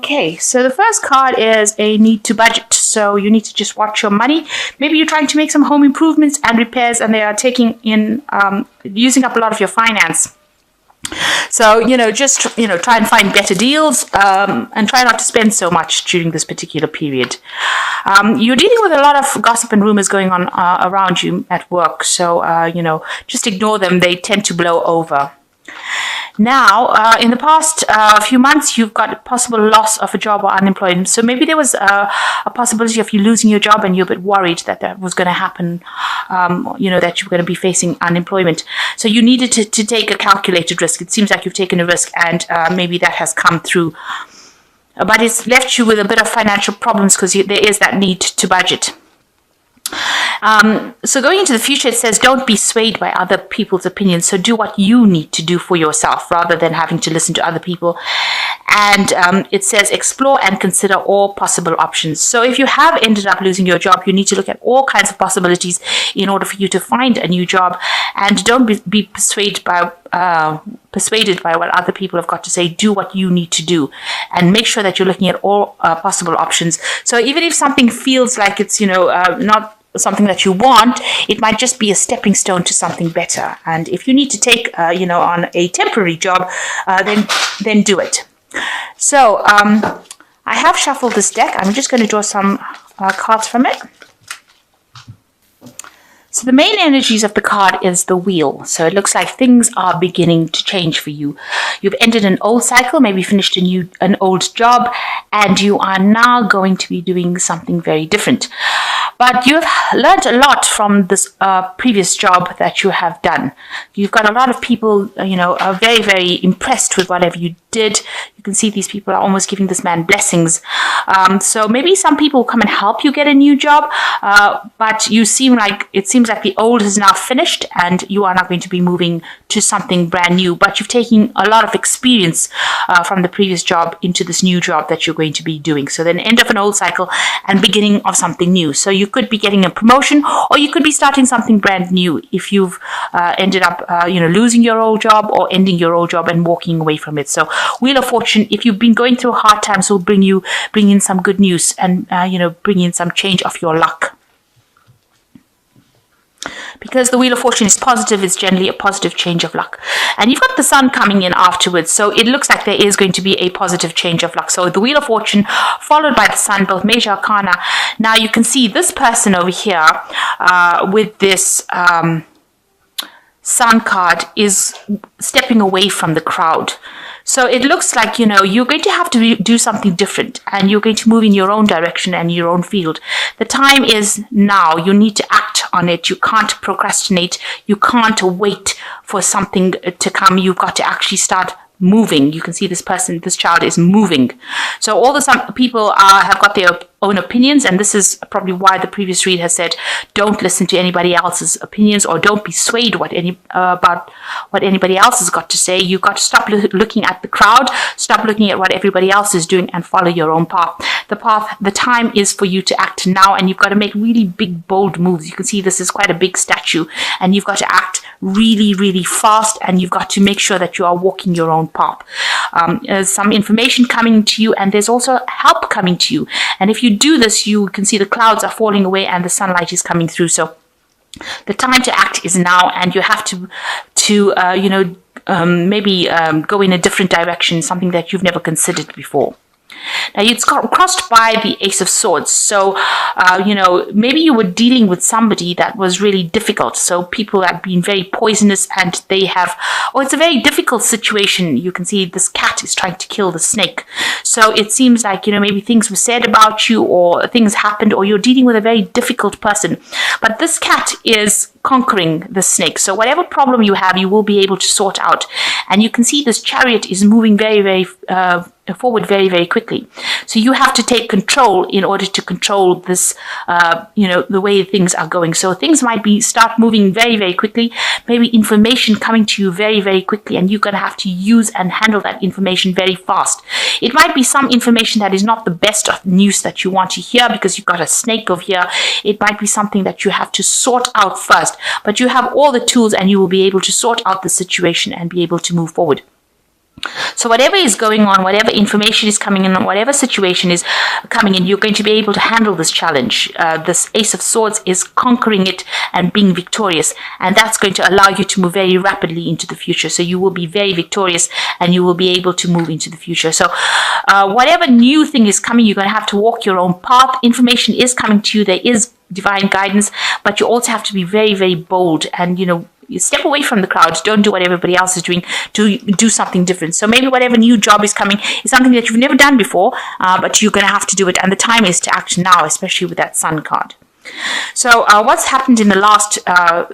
Okay, so the first card is a need to budget. So you need to just watch your money. Maybe you're trying to make some home improvements and repairs, and they are taking in, using up a lot of your finance. So, just, try and find better deals, and try not to spend so much during this particular period. You're dealing with a lot of gossip and rumors going on around you at work. So, just ignore them. They tend to blow over. Now, in the past few months, you've got a possible loss of a job or unemployment. So maybe there was a possibility of you losing your job and you're a bit worried that was going to happen, that you were going to be facing unemployment. So you needed to take a calculated risk. It seems like you've taken a risk, and maybe that has come through. But it's left you with a bit of financial problems because there is that need to budget. So going into the future, it says don't be swayed by other people's opinions. So do what you need to do for yourself rather than having to listen to other people. And it says explore and consider all possible options. So if you have ended up losing your job, you need to look at all kinds of possibilities in order for you to find a new job. And don't be persuaded by what other people have got to say. Do what you need to do, and make sure that you're looking at all possible options. So even if something feels like it's not something that you want, it might just be a stepping stone to something better. And if you need to take on a temporary job, then do it. So I have shuffled this deck. I'm just going to draw some cards from it. So the main energies of the card is the wheel. So it looks like things are beginning to change for you. You've ended an old cycle, maybe finished an old job, and you are now going to be doing something very different. But you've learned a lot from this previous job that you have done. You've got a lot of people, are very, very impressed with whatever you did. You can see these people are almost giving this man blessings. So maybe some people will come and help you get a new job, but it seems like the old is now finished and you are now going to be moving to something brand new. But you've taken a lot of experience from the previous job into this new job that you're going to be doing. So then end of an old cycle and beginning of something new. So you could be getting a promotion, or you could be starting something brand new if you've ended up losing your old job or ending your old job and walking away from it. So Wheel of Fortune, if you've been going through hard times, will bring in some good news and bring in some change of your luck. Because the Wheel of Fortune is positive, it's generally a positive change of luck. And you've got the Sun coming in afterwards, so it looks like there is going to be a positive change of luck. So the Wheel of Fortune followed by the Sun, both major arcana. Now you can see this person over here with this Sun card is stepping away from the crowd. So it looks like, you're going to have to do something different, and you're going to move in your own direction and your own field. The time is now. You need to act on it. You can't procrastinate. You can't wait for something to come. You've got to actually start moving. You can see this child is moving. So some people have got their own opinions, and this is probably why the previous read has said don't listen to anybody else's opinions, or don't be swayed about what anybody else has got to say. You've got to stop looking at the crowd, stop looking at what everybody else is doing, and follow your own path. The time is for you to act now, and you've got to make really big, bold moves. You can see this is quite a big statue, and you've got to act really, really fast, and you've got to make sure that you are walking your own path. There's some information coming to you, and there's also help coming to you. And if you do this, you can see the clouds are falling away and the sunlight is coming through. So the time to act is now, and you have to maybe go in a different direction, something that you've never considered before. Now, it's crossed by the Ace of Swords. So, maybe you were dealing with somebody that was really difficult. So people have been very poisonous, and it's a very difficult situation. You can see this cat is trying to kill the snake. So it seems like, maybe things were said about you, or things happened, or you're dealing with a very difficult person. But this cat is conquering the snake. So whatever problem you have, you will be able to sort out. And you can see this chariot is moving very, very forward very, very quickly. So you have to take control in order to control this, the way things are going. So things might start moving very, very quickly, maybe information coming to you very, very quickly, and you're going to have to use and handle that information very fast. It might be some information that is not the best of news that you want to hear because you've got a snake over here. It might be something that you have to sort out first, but you have all the tools and you will be able to sort out the situation and be able to move forward. So whatever is going on, whatever information is coming in, whatever situation is coming in, you're going to be able to handle this challenge. This Ace of Swords is conquering it and being victorious. And that's going to allow you to move very rapidly into the future. So you will be very victorious and you will be able to move into the future. So whatever new thing is coming, you're going to have to walk your own path. Information is coming to you. There is divine guidance, but you also have to be very, very bold and, you step away from the crowd. Don't do what everybody else is doing. Do something different. So maybe whatever new job is coming is something that you've never done before, but you're going to have to do it. And the time is to act now, especially with that Sun card. So what's happened in the last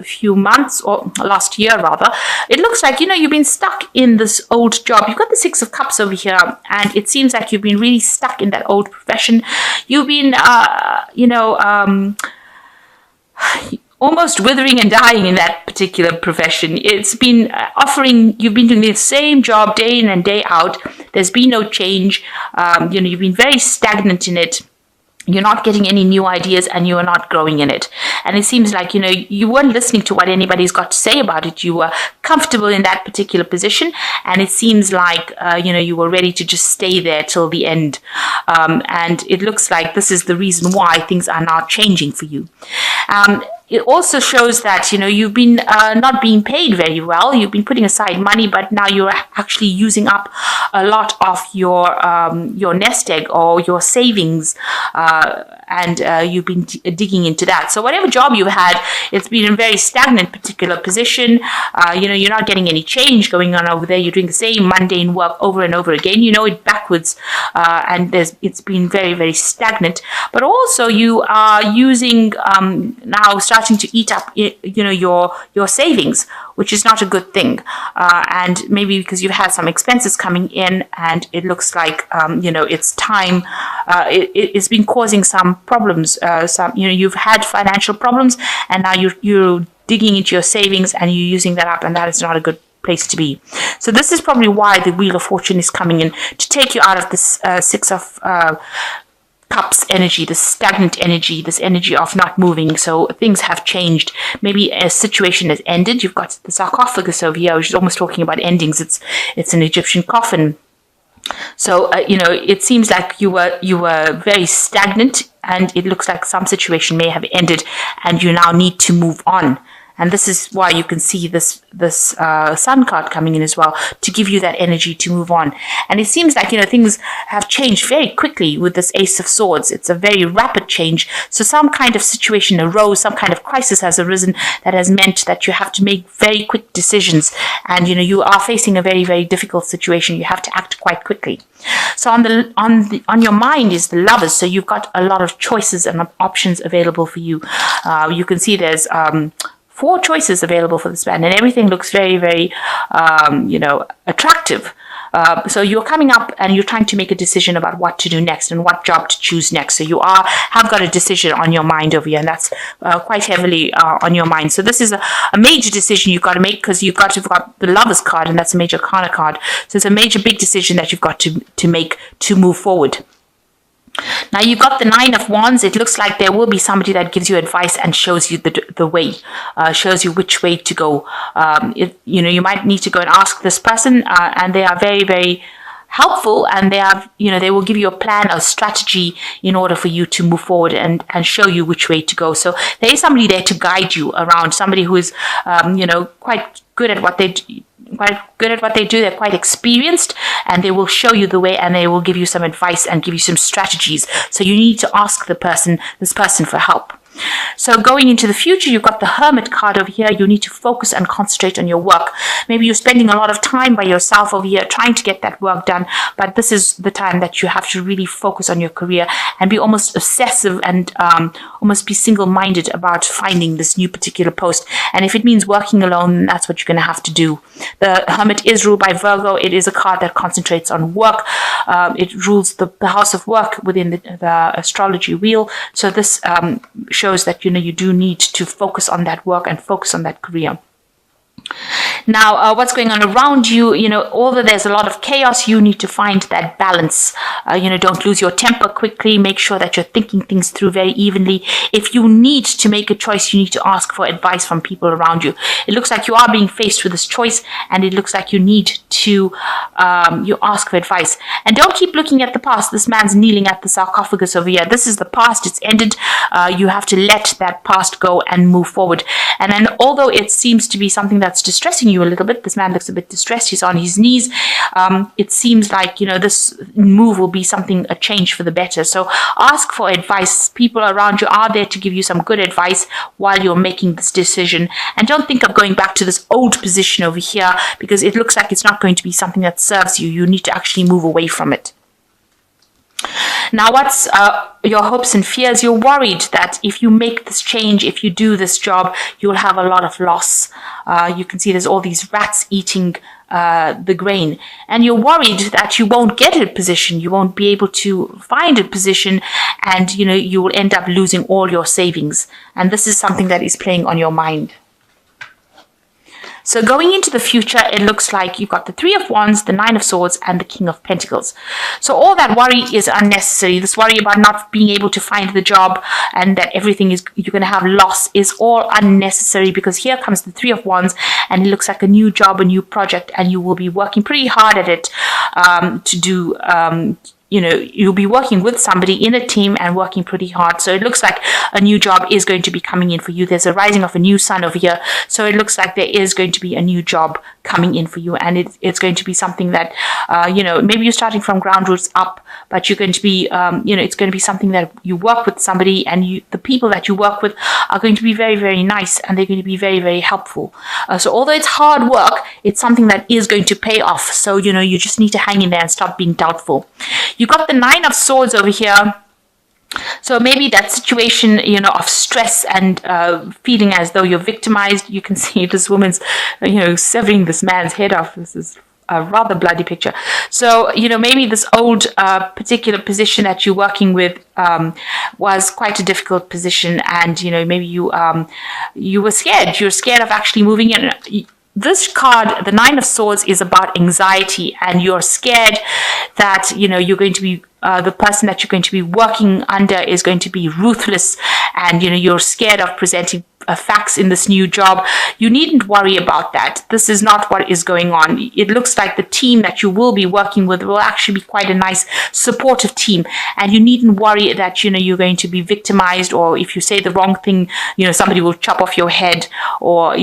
few months, or last year rather, it looks like, you've been stuck in this old job. You've got the Six of Cups over here, and it seems like you've been really stuck in that old profession. You've been, almost withering and dying in that particular profession. It's been you've been doing the same job day in and day out. There's been no change. You've been very stagnant in it. You're not getting any new ideas and you are not growing in it. And it seems like, you weren't listening to what anybody's got to say about it. You were comfortable in that particular position. And it seems like, you were ready to just stay there till the end. And it looks like this is the reason why things are now changing for you. It also shows that, you've been not being paid very well. You've been putting aside money, but now you're actually using up a lot of your nest egg or your savings, and you've been digging into that. So whatever job you had, it's been in a very stagnant particular position. You're not getting any change going on over there. You're doing the same mundane work over and over again. You know it backwards, and it's been very, very stagnant. But also you are using now starting to eat up, your savings, which is not a good thing. And maybe because you've had some expenses coming in, and it looks like, it's time. It's been causing some problems. You've had financial problems, and now you're digging into your savings and you're using that up, and that is not a good place to be. So this is probably why the Wheel of Fortune is coming in to take you out of this Six of Cups energy, this stagnant energy, this energy of not moving. So things have changed. Maybe a situation has ended. You've got the sarcophagus over here, which is almost talking about endings. It's an Egyptian coffin. So it seems like you were very stagnant, and it looks like some situation may have ended, and you now need to move on. And this is why you can see this Sun card coming in as well, to give you that energy to move on. And it seems like, things have changed very quickly with this Ace of Swords. It's a very rapid change. So some kind of situation arose, some kind of crisis has arisen that has meant that you have to make very quick decisions. And, you are facing a very, very difficult situation. You have to act quite quickly. So on your mind is the Lovers. So you've got a lot of choices and options available for you. You can see there's 4 choices available for this man, and everything looks very, very, attractive. So you're coming up and you're trying to make a decision about what to do next and what job to choose next. So you have got a decision on your mind over here, and that's quite heavily on your mind. So this is a major decision you've got to make, because you've got the Lovers card, and that's a major Arcana card. So it's a major big decision that you've got to make to move forward. Now you've got the Nine of Wands. It looks like there will be somebody that gives you advice and shows you the way, shows you which way to go. You might need to go and ask this person, and they are very, very helpful, and they will give you a plan, a strategy in order for you to move forward and show you which way to go. So there is somebody there to guide you around, somebody who is, quite good at what they do. They're quite experienced, and they will show you the way, and they will give you some advice and give you some strategies. So you need to ask this person for help. So going into the future, you've got the Hermit card over here. You need to focus and concentrate on your work. Maybe you're spending a lot of time by yourself over here trying to get that work done, but this is the time that you have to really focus on your career and be almost obsessive and almost be single-minded about finding this new particular post. And if it means working alone, that's what you're going to have to do. The Hermit is ruled by Virgo. It is a card that concentrates on work. It rules the house of work within the astrology wheel. So this shows that you do need to focus on that work and focus on that career. Now, what's going on around you, although there's a lot of chaos, you need to find that balance. Don't lose your temper quickly. Make sure that you're thinking things through very evenly. If you need to make a choice, you need to ask for advice from people around you. It looks like you are being faced with this choice, and it looks like you need to you ask for advice. And don't keep looking at the past. This man's kneeling at the sarcophagus over here. This is the past. It's ended. You have to let that past go and move forward. And then, although it seems to be something that's distressing you a little bit, this man looks a bit distressed. He's on his knees. It seems like, this move will be a change for the better. So ask for advice. People around you are there to give you some good advice while you're making this decision. And don't think of going back to this old position over here, because it looks like it's not going to be something that serves you. You need to actually move away from it. Now, what's your hopes and fears? You're worried that if you make this change, if you do this job, you'll have a lot of loss. You can see there's all these rats eating the grain, and you're worried that you won't get a position, you won't be able to find a position, and you will end up losing all your savings. And this is something that is playing on your mind. So going into the future, it looks like you've got the Three of Wands, the Nine of Swords, and the King of Pentacles. So all that worry is unnecessary. This worry about not being able to find the job and that everything is, you're going to have loss, is all unnecessary, because here comes the Three of Wands, and it looks like a new job, a new project, and you will be working pretty hard at it to do you'll be working with somebody in a team and working pretty hard. So it looks like a new job is going to be coming in for you. There's a rising of a new sun over here. So it looks like there is going to be a new job coming in for you. And it's going to be something that, maybe you're starting from ground roots up, but you're going to be, it's going to be something that you work with somebody, and the people that you work with are going to be very, very nice, and they're going to be very, very helpful. So although it's hard work, it's something that is going to pay off. So, you just need to hang in there and stop being doubtful. You got the Nine of Swords over here. So maybe that situation, of stress and feeling as though you're victimized. You can see this woman's, severing this man's head off. This is a rather bloody picture. So, maybe this old particular position that you're working with was quite a difficult position, and, maybe you were scared. You're scared of actually moving in. This card, the Nine of Swords, is about anxiety, and you're scared that, you're going to be, the person that you're going to be working under is going to be ruthless, and, you're scared of presenting facts in this new job. You needn't worry about that. This is not what is going on. It looks like the team that you will be working with will actually be quite a nice, supportive team, and you needn't worry that, you're going to be victimized, or if you say the wrong thing, somebody will chop off your head, or,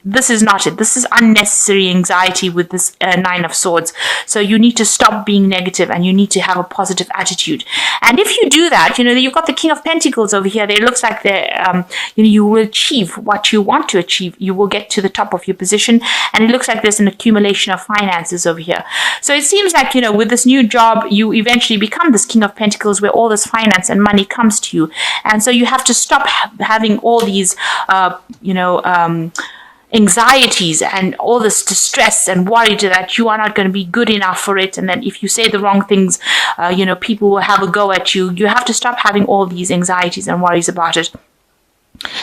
this is not it. This is unnecessary anxiety with this Nine of Swords. So you need to stop being negative, and you need to have a positive attitude. And if you do that, you've got the King of Pentacles over here. It looks like you will achieve what you want to achieve. You will get to the top of your position, and it looks like there's an accumulation of finances over here. So it seems like, with this new job, you eventually become this King of Pentacles, where all this finance and money comes to you. And so you have to stop having all these, anxieties and all this distress and worry that you are not going to be good enough for it, and then if you say the wrong things, people will have a go at you. You have to stop having all these anxieties and worries about it,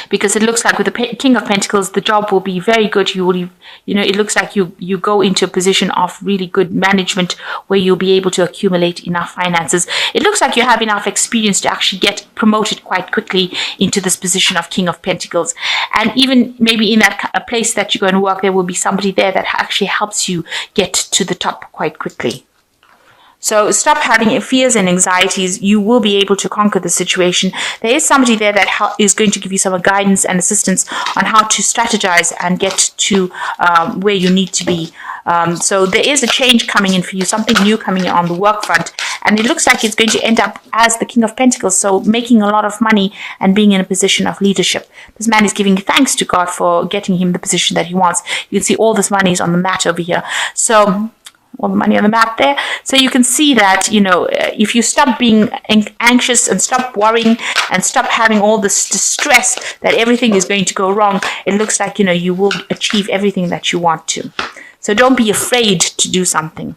because it looks like with the King of Pentacles, the job will be very good. You will, it looks like you go into a position of really good management, where you'll be able to accumulate enough finances. It looks like you have enough experience to actually get promoted quite quickly into this position of King of Pentacles. And even maybe in that place that you're going to work, there will be somebody there that actually helps you get to the top quite quickly. So stop having fears and anxieties. You will be able to conquer the situation. There is somebody there that is going to give you some guidance and assistance on how to strategize and get to where you need to be. So there is a change coming in for you, something new coming in on the work front. And it looks like it's going to end up as the King of Pentacles, so making a lot of money and being in a position of leadership. This man is giving thanks to God for getting him the position that he wants. You can see all this money is on the mat over here. So all the money on the map there. So you can see that, if you stop being anxious and stop worrying and stop having all this distress that everything is going to go wrong, it looks like, you will achieve everything that you want to. So don't be afraid to do something.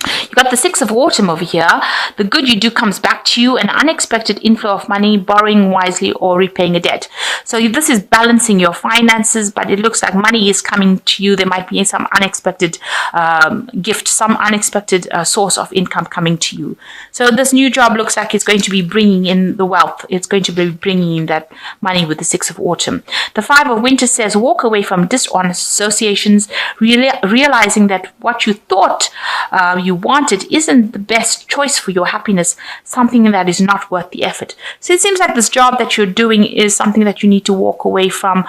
You got the Six of Autumn over here. The good you do comes back to you, an unexpected inflow of money, borrowing wisely or repaying a debt. So this is balancing your finances, but it looks like money is coming to you. There might be some unexpected gift, some unexpected source of income coming to you. So this new job looks like it's going to be bringing in the wealth. It's going to be bringing in that money with the Six of Autumn. The Five of Winter says walk away from dishonest associations, realizing that what you thought you wanted isn't the best choice for your happiness, something that is not worth the effort. So it seems like this job that you're doing is something that you need to walk away from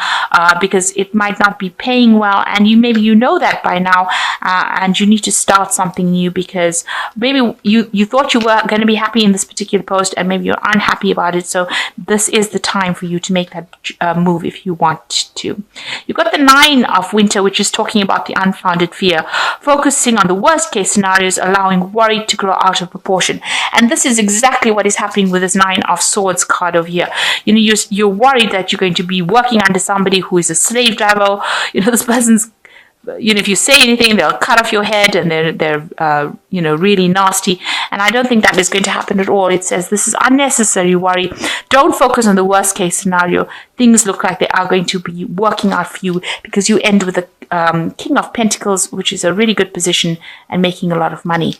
because it might not be paying well, and maybe you know that by now, and you need to start something new because maybe you thought you were going to be happy in this particular post and maybe you're unhappy about it. So this is the time for you to make that move if you want to. You've got the Nine of Winter, which is talking about the unfounded fear, focusing on the worst case scenarios, allowing worry to grow out of proportion. And this is exactly what is happening with this Nine of Swords card over here. You're worried that you're going to be working under somebody who is a slave driver. This person's, if you say anything, they'll cut off your head, and they're really nasty. And I don't think that is going to happen at all. It says this is unnecessary worry. Don't focus on the worst case scenario. Things look like they are going to be working out for you because you end with the King of Pentacles, which is a really good position and making a lot of money.